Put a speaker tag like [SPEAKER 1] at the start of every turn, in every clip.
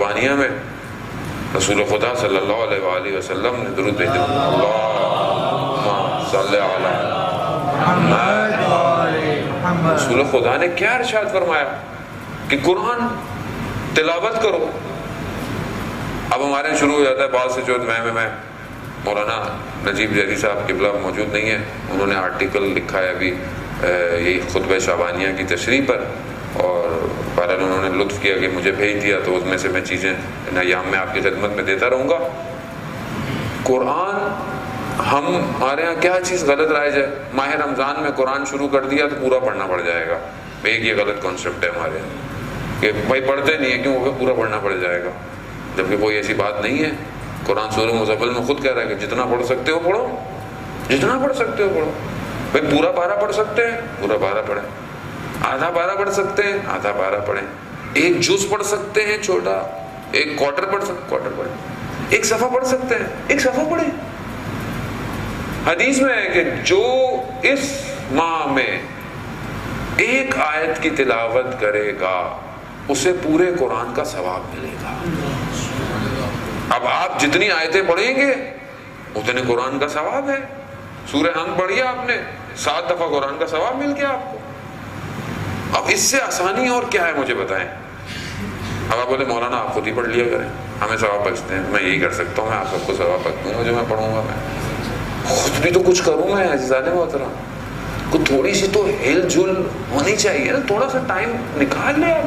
[SPEAKER 1] قربانیاں میں رسول خدا صلی اللہ علیہ وآلہ وسلم نے درود بھیجا، اللہم صلی علی محمد۔ رسول خدا نے کیا ارشاد فرمایا کہ قرآن تلاوت کرو۔ اب ہمارے شروع ہو جاتا ہے بعض سے جو میں مولانا نجیب ذیلی صاحب قبلہ موجود نہیں ہے، انہوں نے آرٹیکل لکھا ہے ابھی یہی خطبہ شعبانیہ کی تشریح پر، اور بہرحال انہوں نے لطف کیا کہ مجھے بھیج دیا، تو اس میں سے میں چیزیں یہاں میں آپ کی خدمت میں دیتا رہوں گا۔ قرآن ہمارے یہاں کیا چیز غلط رائج ہے، ماہ رمضان میں قرآن شروع کر دیا تو پورا پڑھنا پڑ جائے گا، ایک یہ غلط کانسیپٹ ہے ہمارے یہاں کہ بھائی پڑھتے نہیں ہیں کیوں کہ پورا پڑھنا پڑ جائے گا، جبکہ کوئی ایسی بات نہیں ہے۔ قرآن سورہ مزمل میں خود کہہ رہا ہے کہ جتنا پڑھ سکتے ہو پڑھو، جتنا پڑھ سکتے ہو پڑھو۔ بھائی پورا پارہ پڑھ سکتے ہیں پورا پارہ پڑھیں، آدھا پارہ پڑھ سکتے ہیں آدھا پارہ پڑھیں، ایک جز پڑھ سکتے ہیں چھوٹا، ایک کوارٹر پڑھ سکتے کوارٹر پڑھیں، ایک صفحہ پڑھ سکتے ہیں ایک صفحہ پڑھیں۔ حدیث میں ہے کہ جو اس ماہ میں ایک آیت کی تلاوت کرے گا اسے پورے قرآن کا ثواب ملے گا۔ اب آپ جتنی آیتیں پڑھیں گے اتنے قرآن کا ثواب ہے۔ سورہ حمد پڑھی آپ نے 7 دفعہ قرآن کا ثواب مل گیا آپ کو۔ اب اس سے آسانی اور کیا ہے مجھے بتائیں؟ اب آپ بولے مولانا آپ خود ہی پڑھ لیا کریں، ہمیں ثواب بخشتے ہیں۔ میں یہی کر سکتا ہوں، میں آپ سب کو ثواب بخش دوں گا جو میں پڑھوں گا، میں خود بھی تو کچھ کروں میں عزیزان محترم، کو تھوڑی سی تو ہل جل ہونی چاہیے نا، تھوڑا سا ٹائم نکال لے آپ۔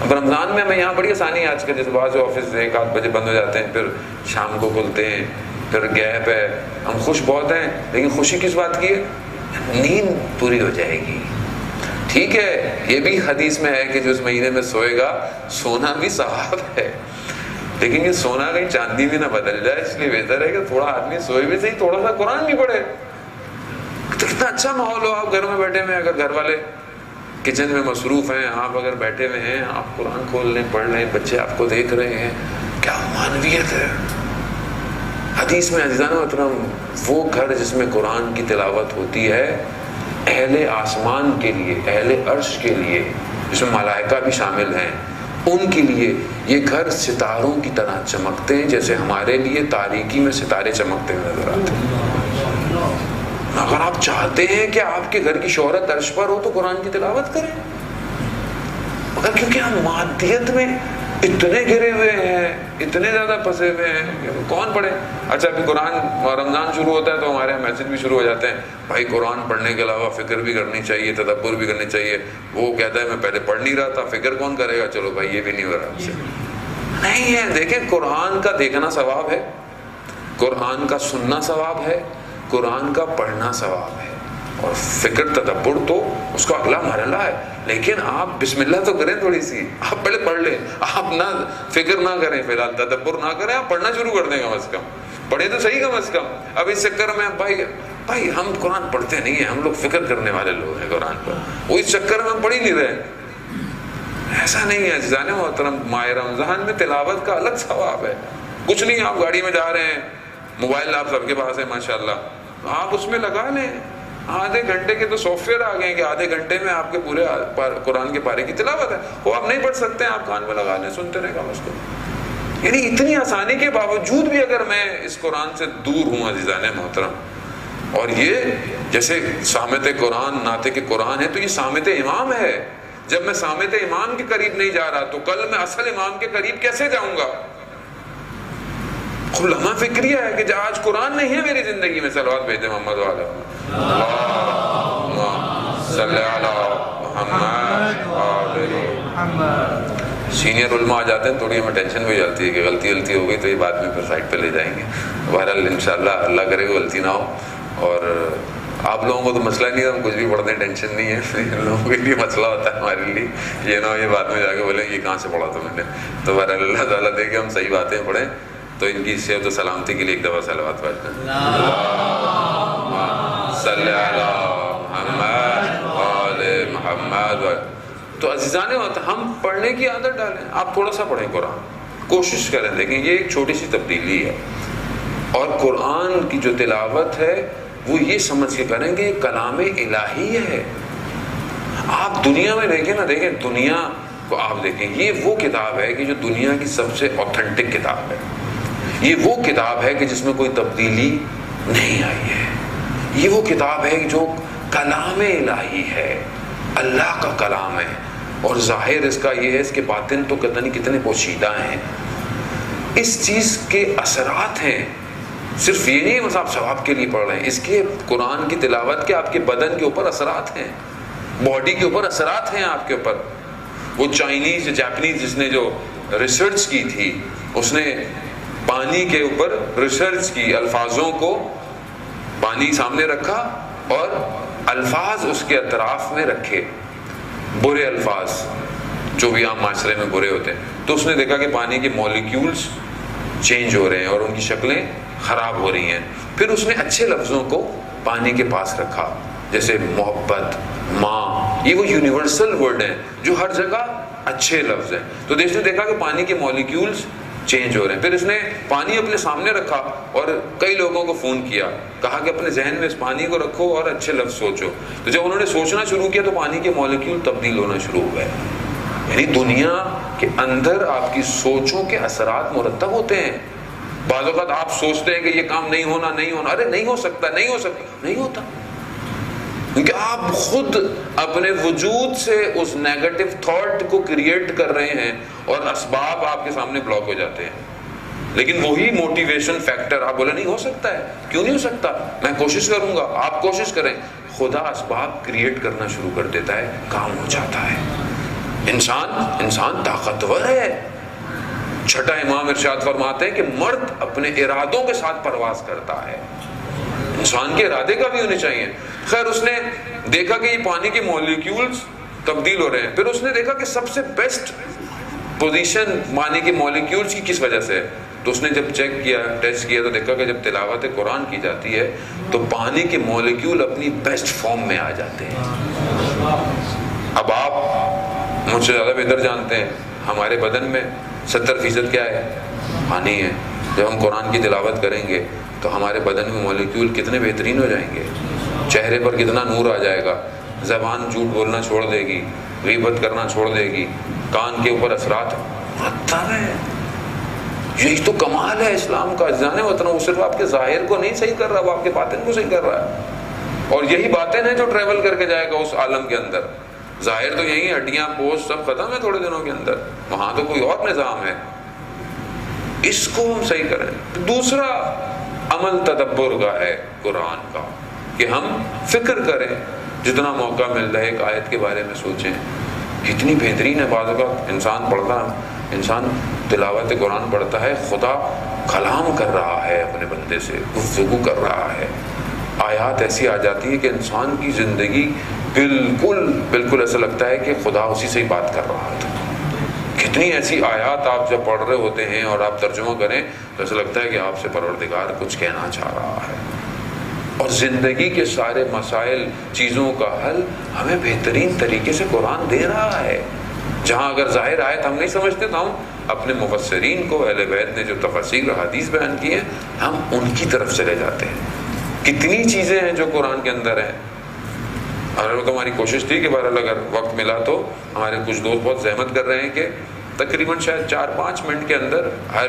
[SPEAKER 1] اب رمضان میں ہمیں یہاں بڑی آسانی ہے آج کل، جیسے بعض آفس 1-8 بجے بند ہو جاتے ہیں، پھر شام کو کھلتے ہیں، پھر گیپ ہے، ہم خوش بہت ہیں، لیکن خوشی کس بات کی ہے؟ نیند پوری ہو جائے گی۔ ٹھیک ہے، یہ بھی حدیث میں ہے کہ جو اس مہینے میں سوئے گا سونا بھی ثواب ہے، لیکن یہ سونا کہیں چاندی بھی نہ بدل جائے، اس لیے بہتر ہے کہ تھوڑا آدمی سوئے بھی صحیح، تھوڑا سا قرآن بھی پڑھے۔ تو کتنا اچھا ماحول ہو، آپ گھر میں بیٹھے ہوئے، اگر گھر والے کچن میں مصروف ہیں، آپ اگر بیٹھے ہوئے ہیں، آپ قرآن کھول لیں پڑھ لیں، بچے آپ کو دیکھ رہے ہیں، کیا معنویت ہے۔ حدیث میں عزیزان محترم وہ گھر جس میں قرآن کی تلاوت ہوتی ہے اہل آسمان کے لیے، اہل عرش کے لیے، جس میں ملائکہ بھی شامل ہیں، ان کے لیے یہ گھر ستاروں کی طرح چمکتے ہیں، جیسے ہمارے لیے تاریکی میں ستارے چمکتے ہوئے نظر آتے ہیں۔ اگر آپ چاہتے ہیں کہ آپ کے گھر کی شہرت عرش پر ہو تو قرآن کی تلاوت کریں، مگر کیونکہ ہم مادیت میں اتنے گرے ہوئے ہیں، اتنے زیادہ پھنسے ہوئے ہیں کہ کون پڑھے۔ اچھا ابھی قرآن رمضان شروع ہوتا ہے تو ہمارے یہاں میسج بھی شروع ہو جاتے ہیں، بھائی قرآن پڑھنے کے علاوہ فکر بھی کرنی چاہیے، تدبر بھی کرنی چاہیے۔ وہ کہتا ہے میں پہلے پڑھ نہیں رہا تھا، فکر کون کرے گا؟ چلو بھائی یہ بھی نہیں ہو رہا آپ سے، نہیں ہے۔ دیکھیں قرآن کا دیکھنا ثواب ہے، قرآن کا سننا ثواب ہے، قرآن کا پڑھنا ثواب ہے، اور فکر تدبر تو اس کا اگلا مرحلہ ہے۔ لیکن آپ بسم اللہ تو کریں تھوڑی سی، آپ پہلے پڑھ لیں، آپ نہ فکر نہ کریں، فی الحال تدبر نہ کریں، آپ پڑھنا شروع کر دیں کم از کم، پڑھیں تو صحیح کم از کم۔ اب اس چکر میں بھائی ہم قرآن پڑھتے نہیں ہیں، ہم لوگ فکر کرنے والے لوگ ہیں قرآن پر، وہ اس چکر میں ہم پڑھ ہی نہیں رہے۔ ایسا نہیں ہے عزیزان محترم، ماہ رمضان میں تلاوت کا الگ ثواب ہے۔ کچھ نہیں، آپ گاڑی میں جا رہے ہیں، موبائل آپ سب کے پاس ہے ماشاءاللہ، آپ اس میں لگا لیں، آدھے گھنٹے کے تو سافٹ ویئر آ گئے ہیں کہ آدھے گھنٹے میں آپ کے پورے قرآن کے پارے کی تلاوت ہے۔ وہ آپ نہیں پڑھ سکتے ہیں، آپ کان میں لگا لیں، سنتے رہیں گا اس کو۔ یعنی اتنی آسانی کے باوجود بھی اگر میں اس قرآن سے دور ہوں عزیزان محترم، اور یہ جیسے سامت قرآن ناطق قرآن ہے تو یہ سامت امام ہے، جب میں سامت امام کے قریب نہیں جا رہا تو کل میں اصل امام کے قریب کیسے جاؤں گا؟ لمحہ فکریہ ہے کہ آج قرآن نہیں ہے میری زندگی میں، صلوات بھیجیں محمد والا اللہم صلی علی محمد۔ سینئر علماء آ جاتے ہیں، تھوڑی ہمیں ٹینشن ہو جاتی ہے کہ غلطی ہو گئی تو یہ بعد میں پھر سائٹ پہ لے جائیں گے۔ بہرحال انشاءاللہ اللہ کرے گا غلطی نہ ہو، اور آپ لوگوں کو تو مسئلہ نہیں ہے، ہم کچھ بھی پڑھتے ہیں ٹینشن نہیں ہے، ان لوگوں کے لیے مسئلہ ہوتا ہے ہمارے لیے، یہ نہ ہو یہ بعد میں جا کے بولیں یہ کہاں سے پڑھا تھا میں نے۔ تو بہرحال اللہ تعالیٰ دے کہ ہم صحیح باتیں پڑھیں، تو ان کی صحت و سلامتی کے لیے ایک دفعہ صلوات پڑھتے ہیں، صلی علی محمد آل محمد۔ تو عزیزان ہم پڑھنے کی عادت ڈالیں، آپ تھوڑا سا پڑھیں قرآن، کوشش کریں، دیکھیں یہ ایک چھوٹی سی تبدیلی ہے۔ اور قرآن کی جو تلاوت ہے وہ یہ سمجھ کے کریں کہ یہ کلام الہی ہے۔ آپ دنیا میں دیکھیں نا، دیکھیں دنیا کو آپ دیکھیں، یہ وہ کتاب ہے کہ جو دنیا کی سب سے اوتھینٹک کتاب ہے. یہ وہ کتاب ہے کہ جس میں کوئی تبدیلی نہیں آئی ہے. یہ وہ کتاب ہے جو کلام الہی ہے، اللہ کا کلام ہے. اور ظاہر اس کا یہ ہے، اس کے باطن تو پتہ نہیں کتنے پوشیدہ ہیں. اس چیز کے اثرات ہیں. صرف یہ نہیں بس آپ ثواب کے لیے پڑھ رہے ہیں، اس کے قرآن کی تلاوت کے آپ کے بدن کے اوپر اثرات ہیں، باڈی کے اوپر اثرات ہیں آپ کے اوپر. وہ چائنیز جاپنیز جس نے جو ریسرچ کی تھی، اس نے پانی کے اوپر ریسرچ کی، الفاظوں کو پانی سامنے رکھا اور الفاظ اس کے اطراف میں رکھے، برے الفاظ جو بھی عام معاشرے میں برے ہوتے ہیں. تو اس نے دیکھا کہ پانی کے مالیکیولز چینج ہو رہے ہیں اور ان کی شکلیں خراب ہو رہی ہیں. پھر اس نے اچھے لفظوں کو پانی کے پاس رکھا، جیسے محبت، ماں، یہ وہ یونیورسل ورڈ ہیں جو ہر جگہ اچھے لفظ ہیں. تو اس نے دیکھا کہ پانی کے مالیکیولز چینج ہو رہے ہیں. پھر اس نے پانی اپنے سامنے رکھا اور کئی لوگوں کو فون کیا، کہا کہ اپنے ذہن میں اس پانی کو رکھو اور اچھے لفظ سوچو. تو جب انہوں نے سوچنا شروع کیا تو پانی کے مالیکیول تبدیل ہونا شروع ہو گئے. یعنی دنیا کے اندر آپ کی سوچوں کے اثرات مرتب ہوتے ہیں. بعض اوقات آپ سوچتے ہیں کہ یہ کام نہیں ہونا، ارے نہیں ہو سکتا، نہیں ہوتا، کیونکہ آپ خود اپنے وجود سے اس نیگیٹو تھاٹ کو کریٹ کر رہے ہیں اور اسباب آپ کے سامنے بلاک ہو جاتے ہیں. لیکن وہی موٹیویشن فیکٹر، آپ بولے نہیں ہو سکتا ہے، کیوں نہیں ہو سکتا، میں کوشش کروں گا، آپ کوشش کریں، خدا اسباب کریٹ کرنا شروع کر دیتا ہے، کام ہو جاتا ہے. انسان طاقتور ہے. چھٹا امام ارشاد فرماتے ہیں کہ مرد اپنے ارادوں کے ساتھ پرواز کرتا ہے. انسان کے ارادے کا بھی ہونے چاہیے. خیر اس نے دیکھا کہ یہ پانی کے مالیکیولز تبدیل ہو رہے ہیں. پھر اس نے دیکھا کہ سب سے بیسٹ پوزیشن پانی کے مالیکیولز کی کس وجہ سے ہے. تو اس نے جب چیک کیا، ٹیسٹ کیا، تو دیکھا کہ جب تلاوت قرآن کی جاتی ہے تو پانی کے مالیکیول اپنی بیسٹ فارم میں آ جاتے ہیں. اب آپ مجھ سے زیادہ بہتر جانتے ہیں ہمارے بدن میں 70% کیا ہے؟ پانی ہے. جب ہم قرآن کی تلاوت کریں گے تو ہمارے بدن میں مالیکیول کتنے بہترین ہو جائیں گے، چہرے پر کتنا نور آ جائے گا، زبان جھوٹ بولنا چھوڑ دے گی، غیبت کرنا چھوڑ دے گی، کان کے اوپر اثرات مرتب ہے. یہی تو کمال ہے اسلام کا. جانے وطن وہ صرف آپ کے ظاہر کو نہیں صحیح کر رہا، وہ آپ کے باطن کو صحیح کر رہا ہے. اور یہی باتیں ہیں جو ٹریول کر کے جائے گا اس عالم کے اندر. ظاہر تو یہی ہڈیاں پوسٹ سب ختم ہے تھوڑے دنوں کے اندر، وہاں تو کوئی اور نظام ہے. اس کو ہم صحیح کریں. دوسرا عمل تدبر کا ہے قرآن کا، کہ ہم فکر کریں، جتنا موقع مل رہا ہے ایک آیت کے بارے میں سوچیں. کتنی بہترین ہے. بعض اوقات انسان تلاوت قرآن پڑھتا ہے، خدا کلام کر رہا ہے اپنے بندے سے، گفتگو کر رہا ہے. آیات ایسی آ جاتی ہے کہ انسان کی زندگی بالکل ایسا لگتا ہے کہ خدا اسی سے ہی بات کر رہا تھا. کتنی ایسی آیات آپ جب پڑھ رہے ہوتے ہیں اور آپ ترجمہ کریں تو ایسا لگتا ہے کہ آپ سے پروردگار کچھ کہنا چاہ رہا ہے. اور زندگی کے سارے مسائل، چیزوں کا حل ہمیں بہترین طریقے سے قرآن دے رہا ہے. جہاں اگر ظاہر آیت ہم نہیں سمجھتے تو ہم اپنے مفسرین کو، اہل بیت نے جو تفاسیر حدیث بیان کی ہیں، ہم ان کی طرف چلے جاتے ہیں. کتنی چیزیں ہیں جو قرآن کے اندر ہیں. اور ہماری کوشش تھی کہ بہرحال اگر وقت ملا تو ہمارے کچھ دوست بہت زحمت کر رہے ہیں کہ تقریباً شاید 4-5 منٹ کے اندر ہر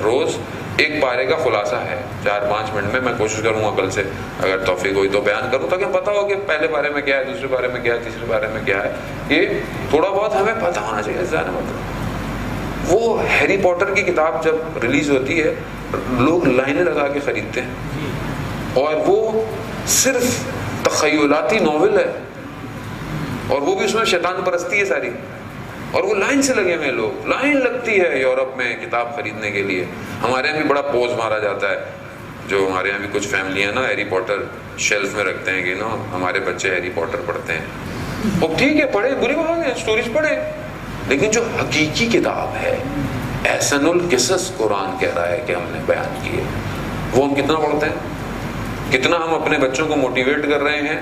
[SPEAKER 1] روز ایک پارے کا خلاصہ ہے. 4-5 منٹ میں کوشش کروں گا کل سے اگر توفیق ہوئی تو بیان کروں، تاکہ پتہ ہو کہ پہلے بارے میں کیا ہے، دوسرے بارے میں کیا ہے، تیسرے بارے میں کیا ہے. یہ تھوڑا بہت ہمیں پتہ ہونا چاہیے. ظاہر مطلب وہ ہیری پوٹر کی کتاب جب ریلیز ہوتی ہے لوگ لائنیں لگا کے خریدتے ہیں، اور وہ صرف تخیلاتی ناول ہے، اور وہ بھی اس میں شیطان پرستی ہے ساری، اور وہ لائن سے لگے ہوئے لوگ. لائن لگتی ہے یورپ میں کتاب خریدنے کے لیے. ہمارے یہاں بھی بڑا پوز مارا جاتا ہے. جو ہمارے یہاں بھی کچھ فیملیاں نا ہیری پوٹر شیلف میں رکھتے ہیں کہ نا ہمارے بچے ہیری پوٹر پڑھتے ہیں. وہ ٹھیک ہے، پڑھے، بری بات ہے، اسٹوریز پڑھے، لیکن جو حقیقی کتاب ہے، احسن القصص قرآن کہہ رہا ہے کہ ہم نے بیان کی ہے، وہ ہم کتنا پڑھتے ہیں، کتنا ہم اپنے بچوں کو موٹیویٹ کر رہے ہیں،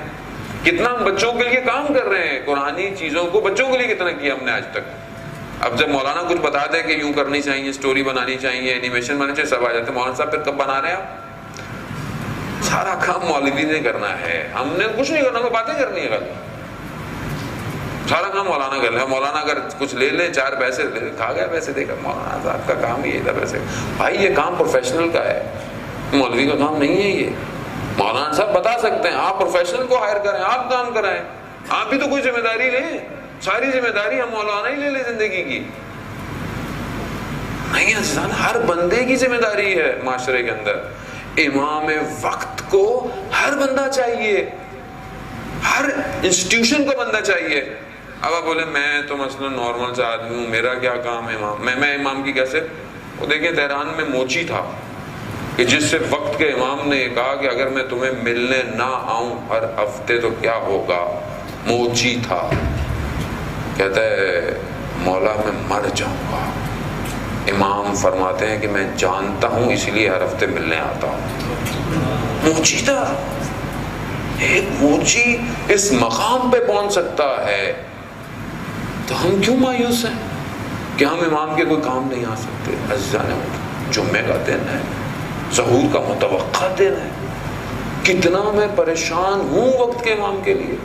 [SPEAKER 1] کتنا ہم بچوں کے لیے کام کر رہے ہیں. قرآنی چیزوں کو بچوں کے لیے کتنا کیا ہم نے آج تک. اب جب مولانا کچھ بتا دے کہ یوں کرنی چاہیے، اسٹوری بنانی چاہیے، اینیمیشن بنانی چاہیے، سب آ جاتے ہیں. مولانا صاحب پھر کب بنا رہے ہیں آپ؟ سارا کام مولوی نے کرنا ہے، ہم نے کچھ نہیں کرنا، باتیں کرنی ہے. سارا کام مولانا کر لے. مولانا اگر کچھ لے لے 4 پیسے لے لے, کھا گیا پیسے دے کر, مولانا صاحب کا کام ہی ہے پیسے. بھائی یہ کام پروفیشنل کا ہے, مولوی کا کام نہیں ہے یہ. مولانا صاحب بتا سکتے ہیں, آپ پروفیشنل کو ہائر کریں, آپ کام کرائیں, آپ بھی تو کوئی ذمہ داری لیں. ساری ذمہ داری ہم مولانا ہی لے لے زندگی کی. نہیں عزیزان, ہر بندے کی ذمہ داری ہے معاشرے کے اندر. امام وقت کو ہر بندہ چاہیے, ہر انسٹیٹیوشن کو بندہ چاہیے. اب آپ بولے میں تو مثلا نارمل سا آدمی ہوں, میرا کیا کام ہے امام, میں امام کی کیسے. وہ دیکھیں تہران میں موچی تھا کہ جس سے وقت کے امام نے یہ کہا کہ اگر میں تمہیں ملنے نہ آؤں ہر ہفتے تو کیا ہوگا. موچی تھا, کہتا ہے مولا میں مر جاؤں گا. امام فرماتے ہیں کہ میں جانتا ہوں اس لیے ہر ہفتے ملنے آتا ہوں. موچی تھا. ایک موچی اس مقام پہ پہنچ سکتا ہے تو ہم کیوں مایوس ہیں کہ ہم امام کے کوئی کام نہیں آ سکتے. عزیزان, جمعے کا دن ہے, ظہور کا متوقع دن ہے, کتنا میں پریشان ہوں وقت کے امام کے لیے.